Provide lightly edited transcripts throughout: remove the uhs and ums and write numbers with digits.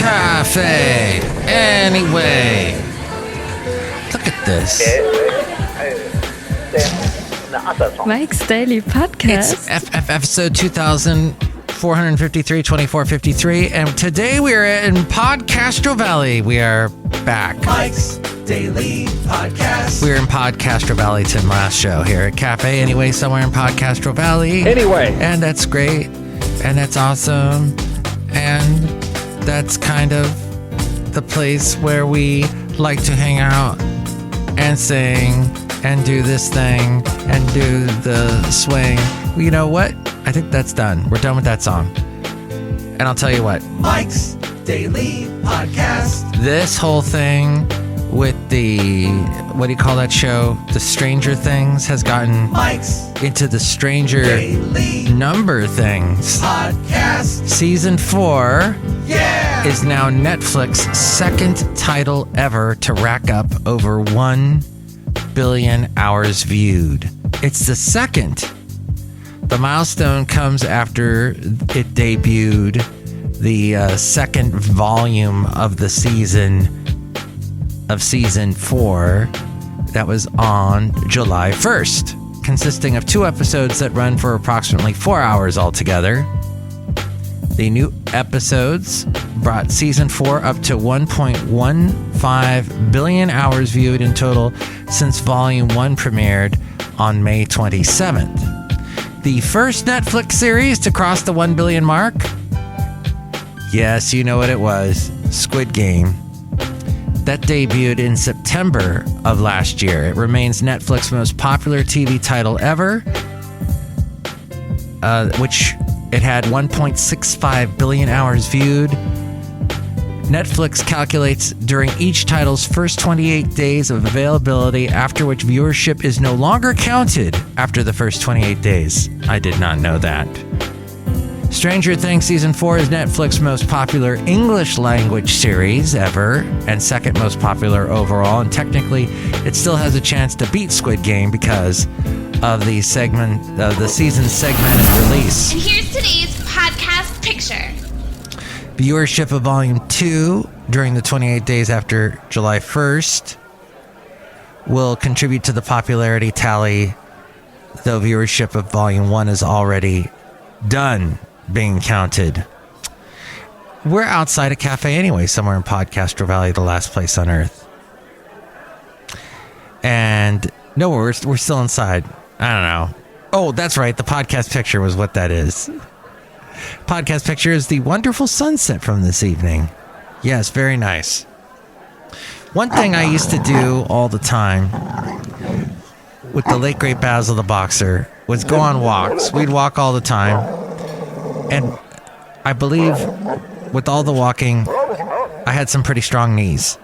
Cafe. Anyway, look at this. Mike's Daily Podcast. It's episode 2453, and today we are in Podcastro Valley. We are back. Mike's Daily Podcast. We were in Podcastro Valley to last show here at Cafe Anyway, somewhere in Podcastro Valley. Anyway. And that's great. And that's awesome. And that's kind of the place where we like to hang out and sing and do this thing and do the swing. You know what? I think that's done. We're done with that song. And I'll tell you what. Mike's Daily Podcast. This whole thing with the, what do you call that show? The Stranger Things has gotten Mike's into the Stranger Daily Number Things. Podcast. Season 4 Yeah. is now Netflix's second title ever to rack up over 1 billion hours viewed. It's the second. The milestone comes after it debuted the second volume of the season 4 that was on July 1st, consisting of 2 episodes that run for approximately 4 hours altogether. The new episodes brought season 4 up to 1.15 billion hours viewed in total since volume 1 premiered on May 27th. The first Netflix series to cross the 1 billion mark? Yes, you know what it was. Squid Game. That debuted in September of last year. It remains Netflix's most popular TV title ever, which it had 1.65 billion hours viewed. Netflix calculates during each title's first 28 days of availability, after which viewership is no longer counted after the first 28 days. I did not know that. Stranger Things Season 4 is Netflix's most popular English language series ever and second most popular overall, and technically it still has a chance to beat Squid Game because of the season's segmented release. And here's today's podcast picture. Viewership of Volume 2 during the 28 days after July 1st will contribute to the popularity tally, though viewership of Volume 1 is already done being counted. We're outside a cafe anyway, somewhere in Podcastro Valley, the last place on earth. And no, we're still inside. I don't know. Oh, that's right. The podcast picture was what that is. Podcast picture is the wonderful sunset from this evening. Yes, very nice. One thing I used to do all the time with the late great Basil the Boxer was go on walks. We'd walk all the time. And I believe with all the walking, I had some pretty strong knees.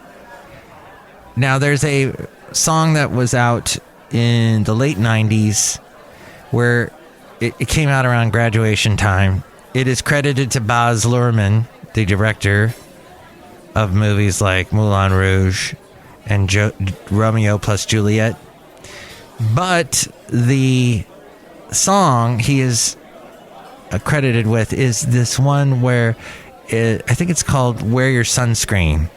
Now, there's a song that was out in the late 90s where it came out around graduation time. It is credited to Baz Luhrmann, the director of movies like Moulin Rouge and Romeo plus Juliet. But the song he is credited with is this one where I think it's called Wear Your Sunscreen.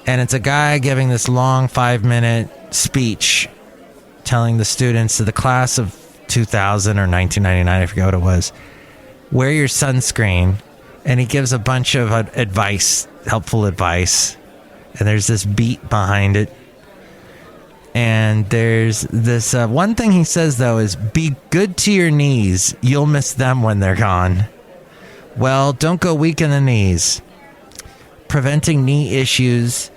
And it's a guy giving this long 5-minute speech telling the students of the class of 2000 or 1999, I forget what it was, wear your sunscreen. And he gives a bunch of advice, helpful advice. And there's this beat behind it. And there's this one thing he says, though, is be good to your knees. You'll miss them when they're gone. Well, don't go weak in the knees. Preventing knee issues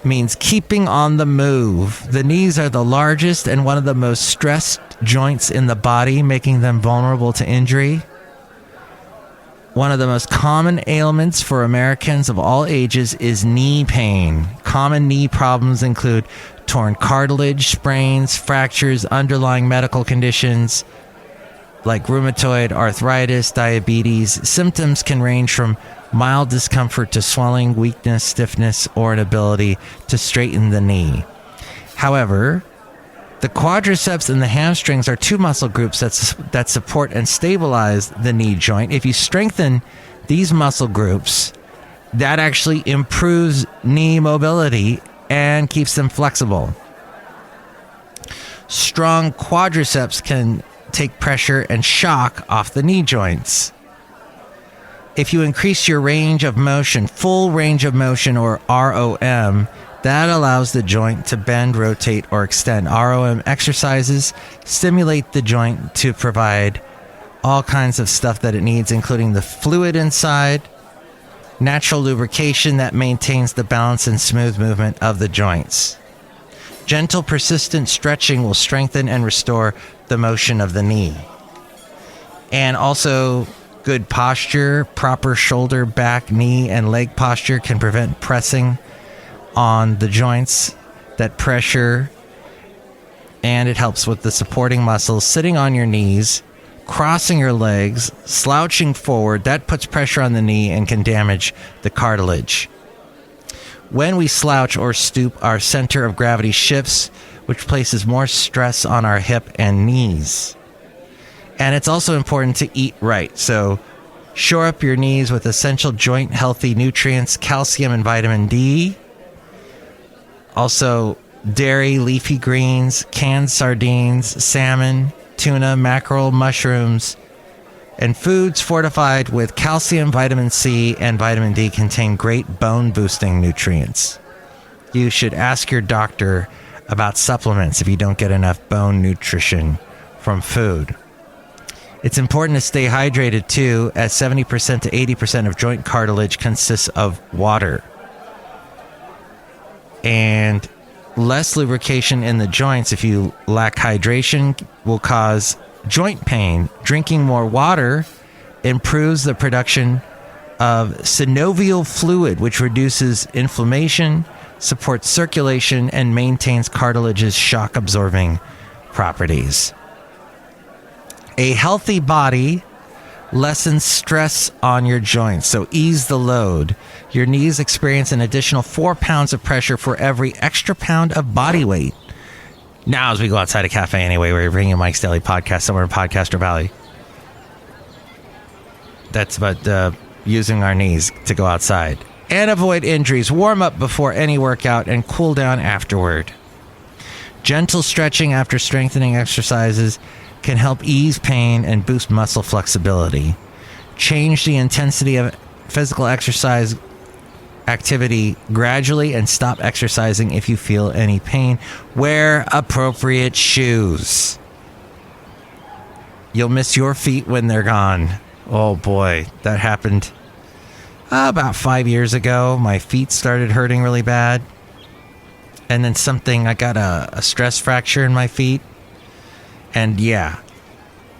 means keeping on the move. The knees are the largest and one of the most stressed joints in the body, making them vulnerable to injury. One of the most common ailments for Americans of all ages is knee pain. Common knee problems include torn cartilage, sprains, fractures, underlying medical conditions like rheumatoid arthritis, diabetes. Symptoms can range from mild discomfort to swelling, weakness, stiffness, or inability to straighten the knee. However, the quadriceps and the hamstrings are two muscle groups that support and stabilize the knee joint. If you strengthen these muscle groups, that actually improves knee mobility and keeps them flexible. Strong quadriceps can take pressure and shock off the knee joints. If you increase your range of motion, full range of motion, or ROM, that allows the joint to bend, rotate, or extend. ROM exercises stimulate the joint to provide all kinds of stuff that it needs, including the fluid inside, natural lubrication that maintains the balance and smooth movement of the joints. Gentle, persistent stretching will strengthen and restore the motion of the knee. And also, good posture, proper shoulder, back, knee, and leg posture can prevent pressing on the joints that pressure, and it helps with the supporting muscles. Sitting on your knees, crossing your legs, slouching forward, that puts pressure on the knee and can damage the cartilage. When we slouch or stoop, our center of gravity shifts, which places more stress on our hip and knees. And it's also important to eat right. So shore up your knees with essential joint healthy nutrients, calcium and vitamin D. Also, dairy, leafy greens, canned sardines, salmon, tuna, mackerel, mushrooms, and foods fortified with calcium, vitamin C, and vitamin D contain great bone-boosting nutrients. You should ask your doctor about supplements if you don't get enough bone nutrition from food. It's important to stay hydrated too, as 70% to 80% of joint cartilage consists of water. And less lubrication in the joints, if you lack hydration, will cause joint pain. Drinking more water improves the production of synovial fluid, which reduces inflammation, supports circulation, and maintains cartilage's shock-absorbing properties. A healthy body lessens stress on your joints, so ease the load. Your knees experience an additional 4 pounds of pressure for every extra pound of body weight. Now, as we go outside a cafe anyway, we're bringing Mike's Daily Podcast somewhere in Podcaster Valley. That's about using our knees to go outside. And avoid injuries. Warm up before any workout and cool down afterward. Gentle stretching after strengthening exercises can help ease pain and boost muscle flexibility. Change the intensity of physical exercise activity gradually and stop exercising if you feel any pain. Wear appropriate shoes. You'll miss your feet when they're gone. Oh boy, that happened about 5 years ago. My feet started hurting really bad. And then I got a stress fracture in my feet. And yeah,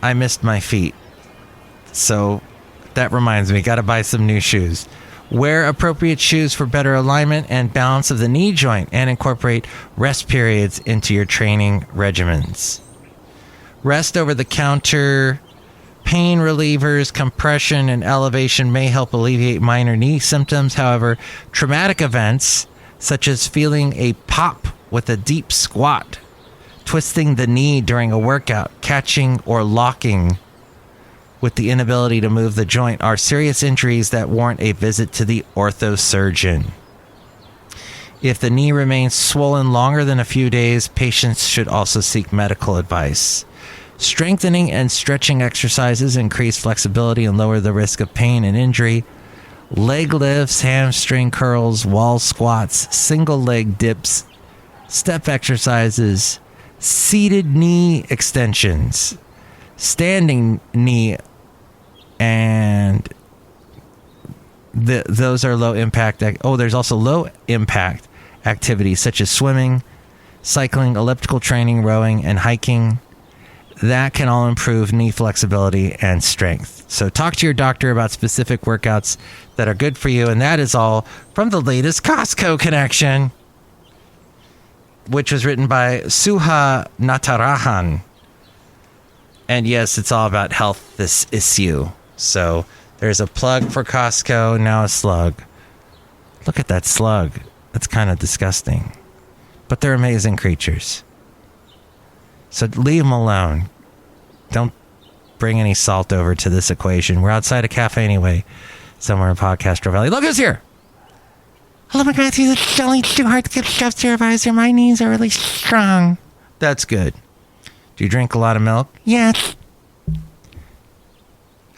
I missed my feet. So that reminds me, got to buy some new shoes. Wear appropriate shoes for better alignment and balance of the knee joint, and incorporate rest periods into your training regimens. Rest over-the-counter pain relievers, compression, and elevation may help alleviate minor knee symptoms. However, traumatic events, such as feeling a pop with a deep squat, twisting the knee during a workout, catching or locking with the inability to move the joint, are serious injuries that warrant a visit to the orthosurgeon. If the knee remains swollen longer than a few days, patients should also seek medical advice. Strengthening and stretching exercises increase flexibility and lower the risk of pain and injury. Leg lifts, hamstring curls, wall squats, single leg dips, step exercises, seated knee extensions, standing knee, and those are low impact. There's also low impact activities such as swimming, cycling, elliptical training, rowing, and hiking. That can all improve knee flexibility and strength. So talk to your doctor about specific workouts that are good for you. And that is all from the latest Costco connection, which was written by Suha Natarajan. And yes, it's all about health this issue. So there's a plug for Costco, now a slug. Look at that slug. That's kind of disgusting. But they're amazing creatures. So leave them alone. Don't bring any salt over to this equation. We're outside a cafe anyway. somewhere in Podcastro Valley. Look who's here. Hello, Mike Matthews. It's Chely Shoehart, Gift Shop Supervisor. My knees are really strong. That's good. Do you drink a lot of milk? Yes.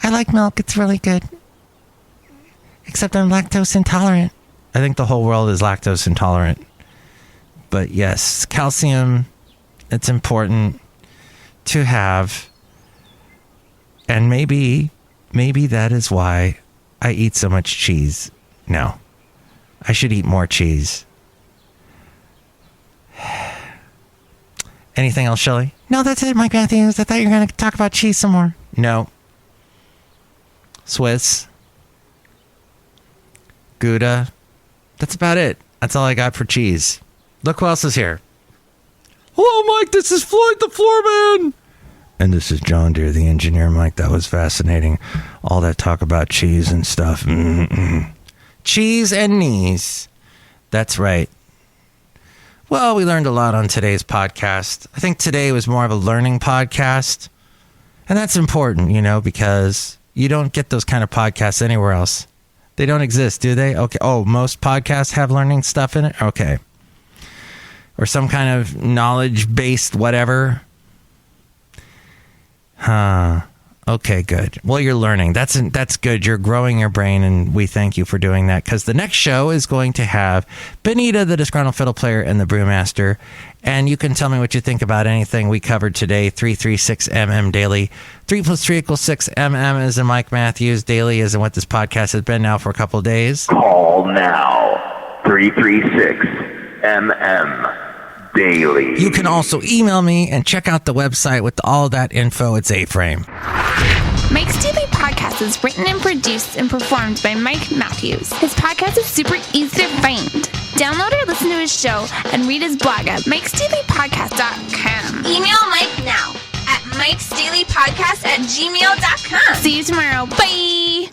I like milk. It's really good. Except I'm lactose intolerant. I think the whole world is lactose intolerant. But yes, calcium, it's important to have. And maybe that is why I eat so much cheese now. I should eat more cheese. Anything else, Chely? No, that's it, Mike Matthews. I thought you were going to talk about cheese some more. No. Swiss. Gouda. That's about it. That's all I got for cheese. Look who else is here. Hello, Mike. This is Floyd the Floorman. And this is John Deere, the engineer. Mike, that was fascinating. All that talk about cheese and stuff. Mm-mm. Cheese and knees. That's right. Well, we learned a lot on today's podcast. I think today was more of a learning podcast. And that's important, because you don't get those kind of podcasts anywhere else. They don't exist, do they? Okay. Oh, most podcasts have learning stuff in it? Okay. Or some kind of knowledge-based whatever. Huh. Okay, good. Well, you're learning. That's good. You're growing your brain, and we thank you for doing that, because the next show is going to have Benita, the Disgruntled Fiddle Player, and the Brewmaster. And you can tell me what you think about anything we covered today. 336MM Daily. 3 + 3 = 6. MM is in Mike Matthews. Daily is in what this podcast has been now for a couple of days. Call now. 336MM Daily. You can also email me and check out the website with all that info. It's A-Frame. Mike's Daily Podcast is written and produced and performed by Mike Matthews. His podcast is super easy to find. Download or listen to his show and read his blog at MikesDailyPodcast.com. Email Mike now at MikesDailyPodcast@gmail.com. See you tomorrow. Bye!